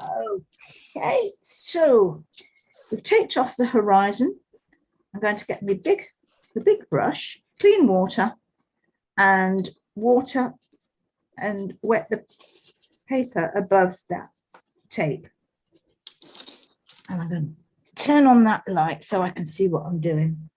Okay, so we've taped off the horizon. I'm going to get the big brush, clean water, and wet the paper above that tape. And I'm going to turn on that light so I can see what I'm doing.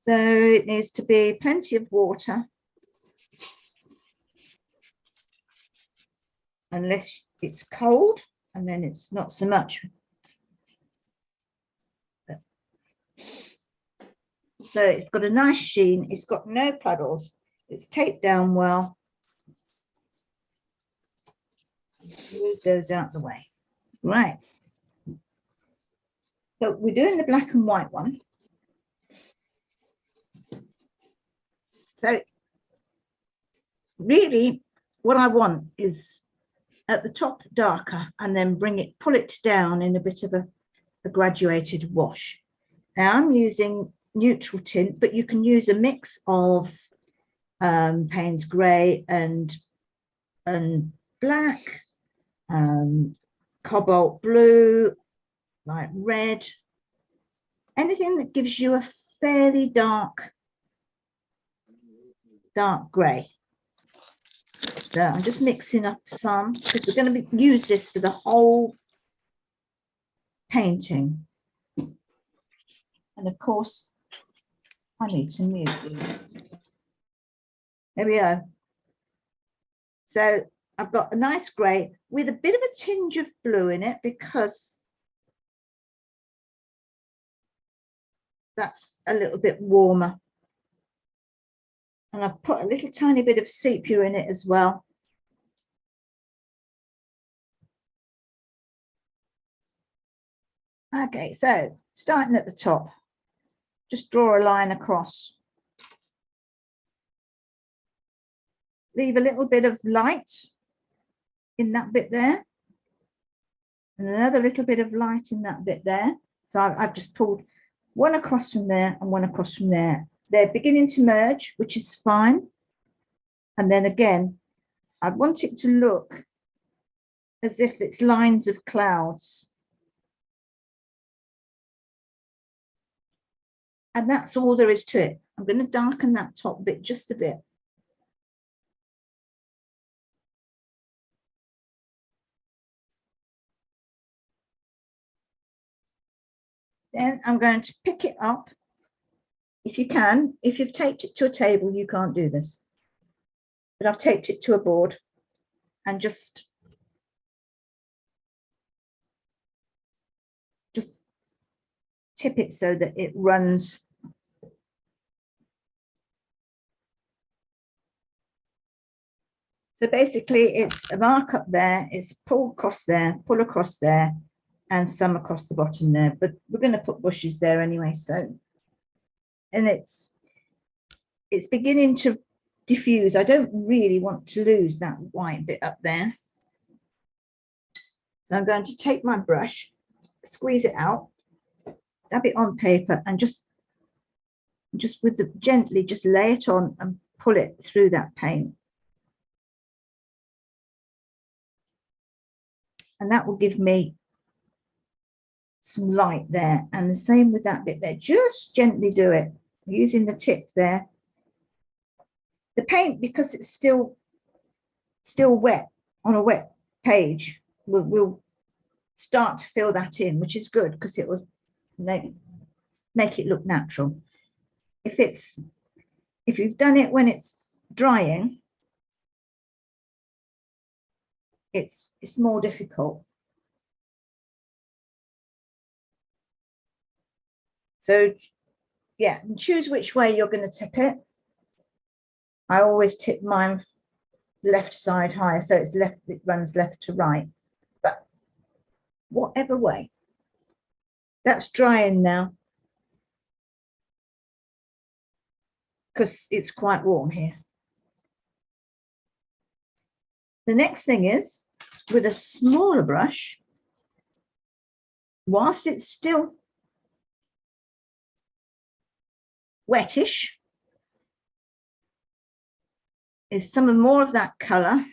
So it needs to be plenty of water, unless it's cold, and then it's not so much. So it's got a nice sheen, it's got no puddles, it's taped down well. Move those out the way. Right. So we're doing the black and white one. So really what I want is at the top darker, and then pull it down in a bit of a graduated wash. Now I'm using neutral tint, but you can use a mix of Payne's grey and black, cobalt blue, like red, anything that gives you a fairly dark grey. So I'm just mixing up some, because we're going to use this for the whole painting. And of course, I need to mute you. There we go. So I've got a nice grey with a bit of a tinge of blue in it, because that's a little bit warmer. And I've put a little tiny bit of sepia in it as well. Okay, so starting at the top, just draw a line across. Leave a little bit of light in that bit there, and another little bit of light in that bit there. So I've just pulled one across from there and one across from there. They're beginning to merge, which is fine. And then again, I want it to look as if it's lines of clouds. And that's all there is to it. I'm going to darken that top bit just a bit. Then I'm going to pick it up. If you can, if you've taped it to a table, you can't do this. But I've taped it to a board and just tip it so that it runs. So basically it's a mark up there, it's pull across there, pull across there, and some across the bottom there. But we're going to put bushes there anyway. So, and it's beginning to diffuse. I don't really want to lose that white bit up there. So I'm going to take my brush, squeeze it out, dab it on paper, and just with the gently just lay it on and pull it through that paint. And that will give me some light there. And the same with that bit there. Just gently do it using the tip there. The paint, because it's still wet on a wet page, will start to fill that in, which is good, because it will make it look natural. If you've done it when it's drying, it's more difficult. So yeah, choose which way you're going to tip it. I always tip mine left side higher, so it runs left to right, but whatever way. That's drying now, because it's quite warm here. The next thing is, with a smaller brush, whilst it's still wettish, is some more of that colour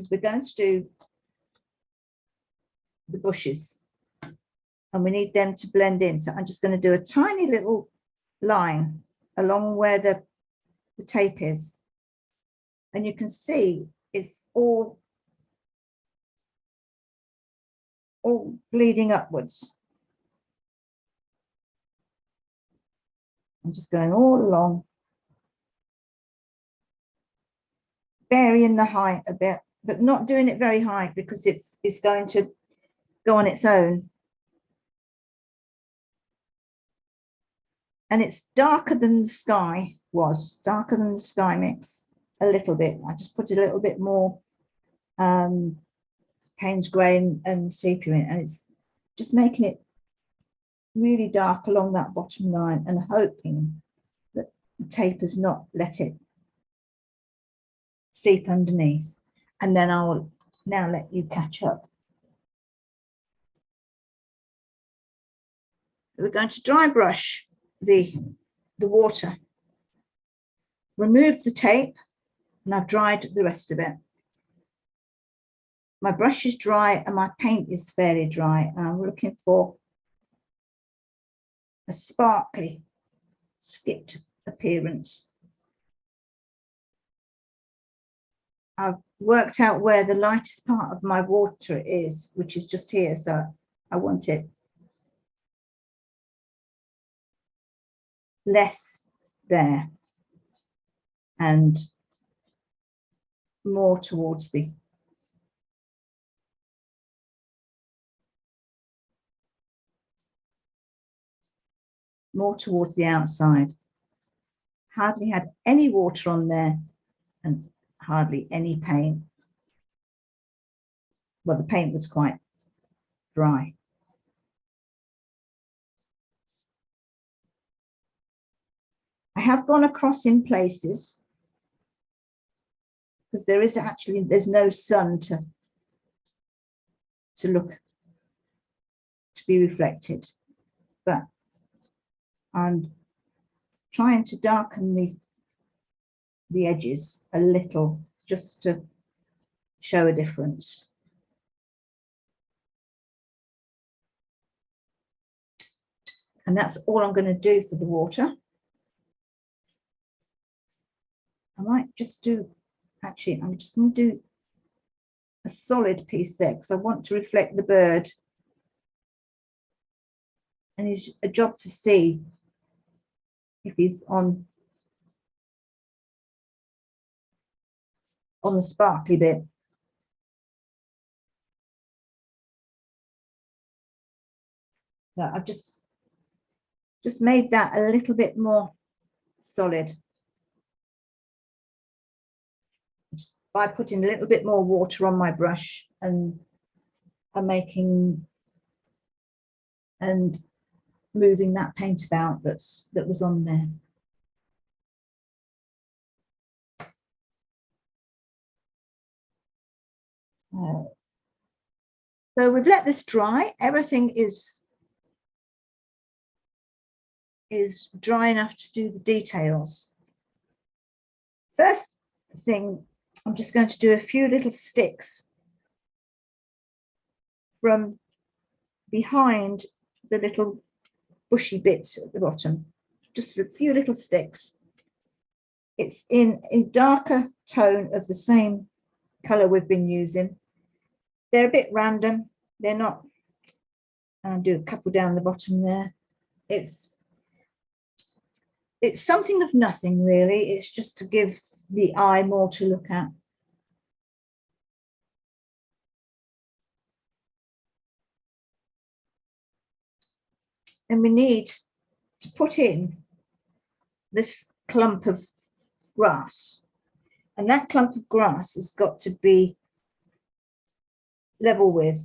because we're going to do the bushes and we need them to blend in. So I'm just going to do a tiny little line along where the tape is, and you can see it's all bleeding upwards. I'm just going all along, varying the height a bit, but not doing it very high because it's going to go on its own. And it's darker than the sky was, darker than the sky mix a little bit. I just put a little bit more Payne's grey and sepia in, and it's just making it really dark along that bottom line and hoping that the tape has not let it seep underneath. And then I'll now let you catch up. We're going to dry brush the water, remove the tape, and I've dried the rest of it. My brush is dry and my paint is fairly dry, and I'm looking for a sparkly, skipped appearance. I've worked out where the lightest part of my water is, which is just here, so I want it less there and more towards the outside. Hardly had any water on there and hardly any paint. Well, the paint was quite dry. I have gone across in places because there's no sun to be reflected, but I'm trying to darken the edges a little just to show a difference. And that's all I'm going to do for the water. I might just do, actually, I'm just going to do a solid piece there because I want to reflect the bird. And it's a job to see if he's on the sparkly bit. So I've just made that a little bit more solid just by putting a little bit more water on my brush and moving that paint about that was on there. So we've let this dry. Everything is dry enough to do the details. First thing, I'm just going to do a few little sticks from behind the little bushy bits at the bottom, just a few little sticks. It's in a darker tone of the same color we've been using. They're a bit random. They're not, I'll do a couple down the bottom there. It's something of nothing really. It's just to give the eye more to look at. And we need to put in this clump of grass, and that clump of grass has got to be level with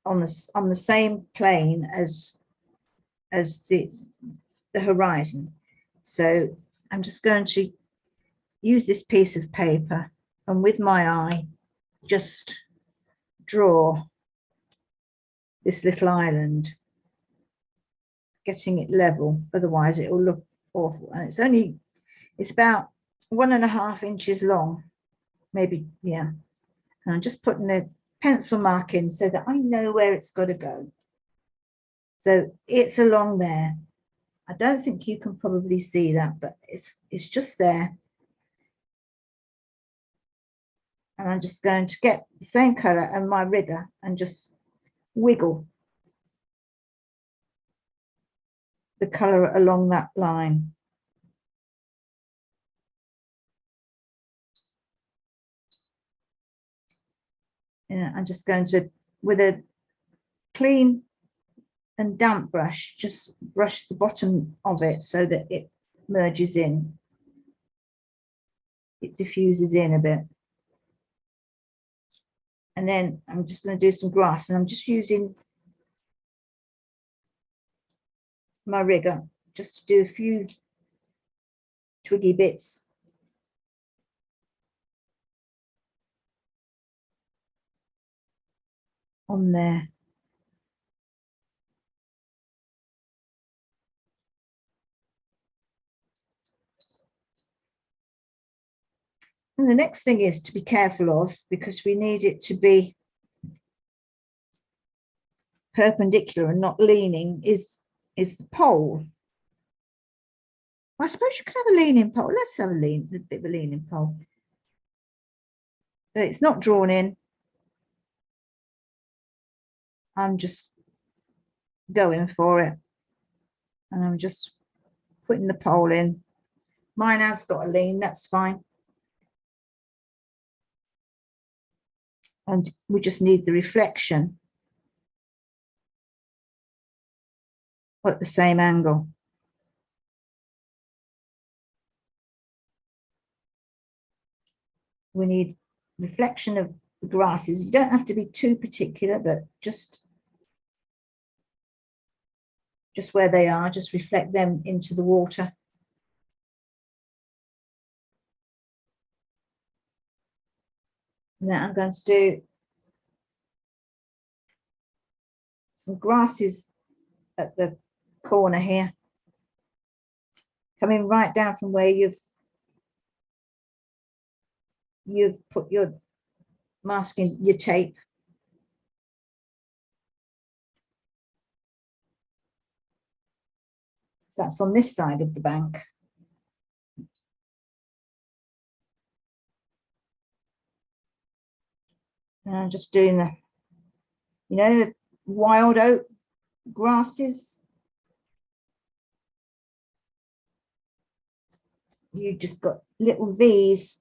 on the same plane as the horizon. So I'm just going to use this piece of paper and with my eye just draw this little island, getting it level, otherwise it will look awful. And it's about 1.5 inches long, maybe, yeah, And I'm just putting a pencil mark in so that I know where it's got to go. So it's along there. I don't think you can probably see that, but it's just there. And I'm just going to get the same color and my rigger and just wiggle the color along that line. And I'm just going to, with a clean and damp brush, just brush the bottom of it so that it merges in. It diffuses in a bit. And then I'm just going to do some grass, and I'm just using my rigger just to do a few twiggy bits on there. And the next thing is to be careful of, because we need it to be perpendicular and not leaning, is the pole. I suppose you could have a leaning pole. Let's have a bit of a leaning pole. So it's not drawn in. I'm just going for it. And I'm just putting the pole in. Mine has got a lean, that's fine. And we just need the reflection at the same angle. We need reflection of the grasses. You don't have to be too particular, but just where they are, just reflect them into the water. Now I'm going to do some grasses at the corner here, coming right down from where you've put your masking, your tape. So that's on this side of the bank. And I'm just doing the, the wild oak grasses. You just got little V's.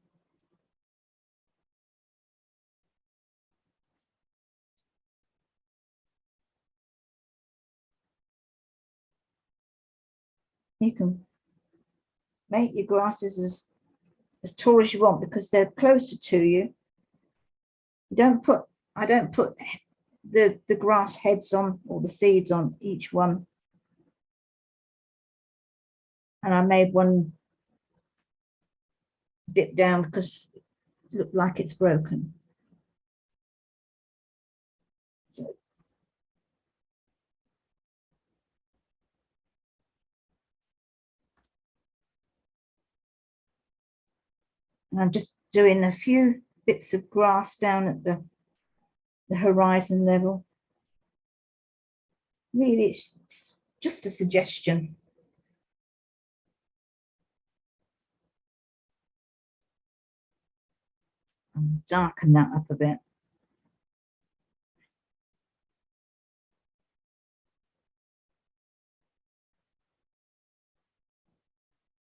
You can make your grasses as tall as you want because they're closer to you. I don't put the grass heads on, or the seeds on each one. And I made one dip down because it looked like it's broken. So, and I'm just doing a few bits of grass down at the horizon level. Really, it's just a suggestion. And darken that up a bit.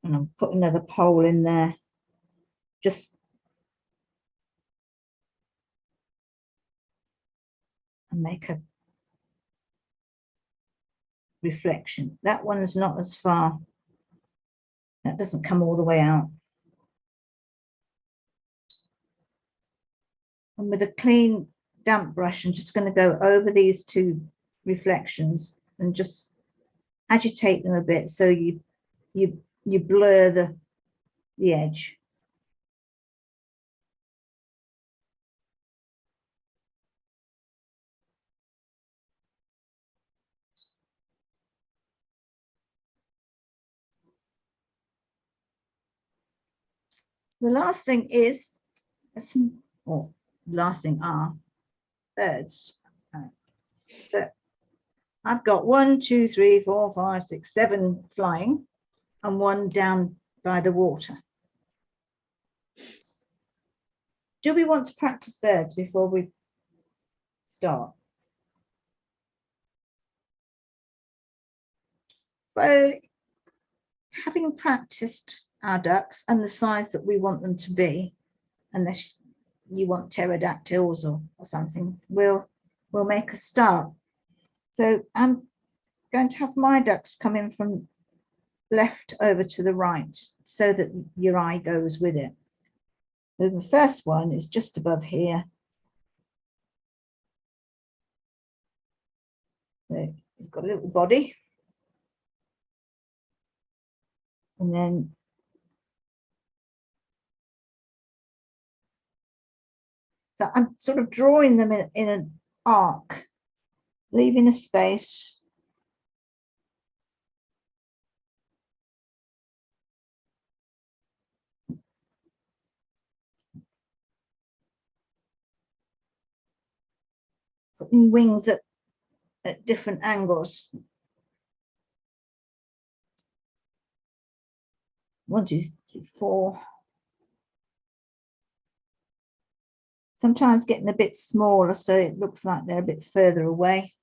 And I'll put another pole in there. Just and make a reflection. That one's not as far. That doesn't come all the way out. And with a clean damp brush, I'm just going to go over these two reflections and just agitate them a bit so you blur the edge. The last thing is some, last thing are birds. But I've got 1, 2, 3, 4, 5, 6, 7 flying and 1 down by the water. Do we want to practice birds before we start? So, having practiced our ducks and the size that we want them to be, unless you want pterodactyls or something, we'll make a start. So I'm going to have my ducks come in from left over to the right so that your eye goes with it. So the first one is just above here. So it's got a little body. And then so I'm sort of drawing them in an arc, leaving a space. Putting wings at different angles. 1, 2, 3, 4. Sometimes getting a bit smaller so it looks like they're a bit further away.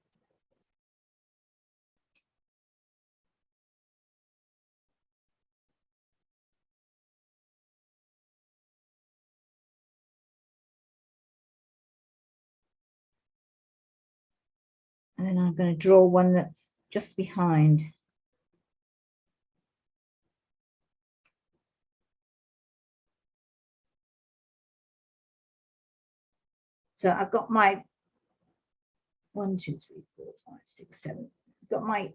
And then I'm going to draw one that's just behind. So I've got my 1, 2, 3, 4, 5, 6, 7. I've got my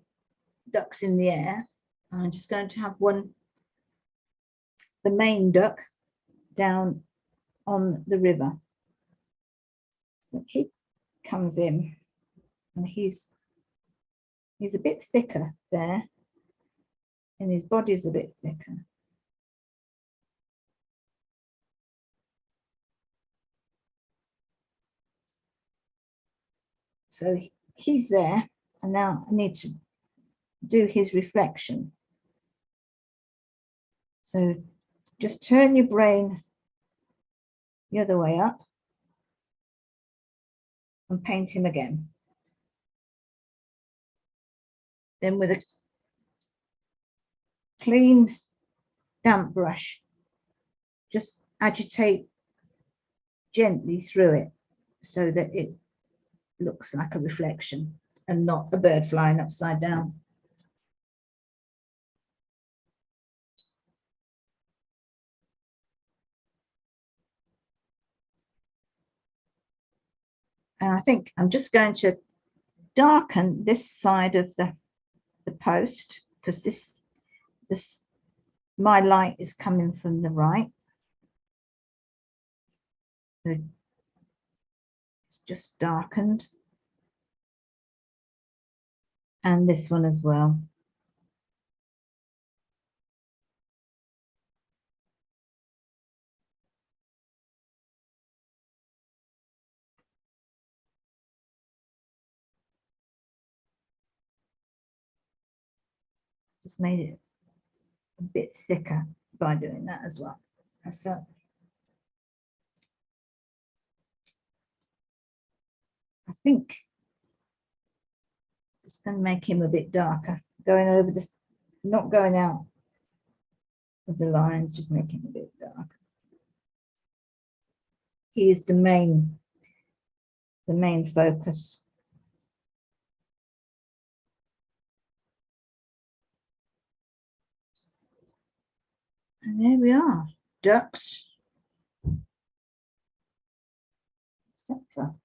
ducks in the air. I'm just going to have one, the main duck, down on the river. So he comes in and he's a bit thicker there and his body's a bit thicker. So he's there, and now I need to do his reflection. So just turn your brain the other way up and paint him again. Then with a clean damp brush, just agitate gently through it so that it looks like a reflection and not a bird flying upside down. And I think I'm just going to darken this side of the post because this my light is coming from the right. So it's just darkened. And this one as well. Just made it a bit thicker by doing that as well. So I think it's going to make him a bit darker, going over this, not going out of the lines, just making him a bit darker. He is the main focus. And there we are, ducks, etc.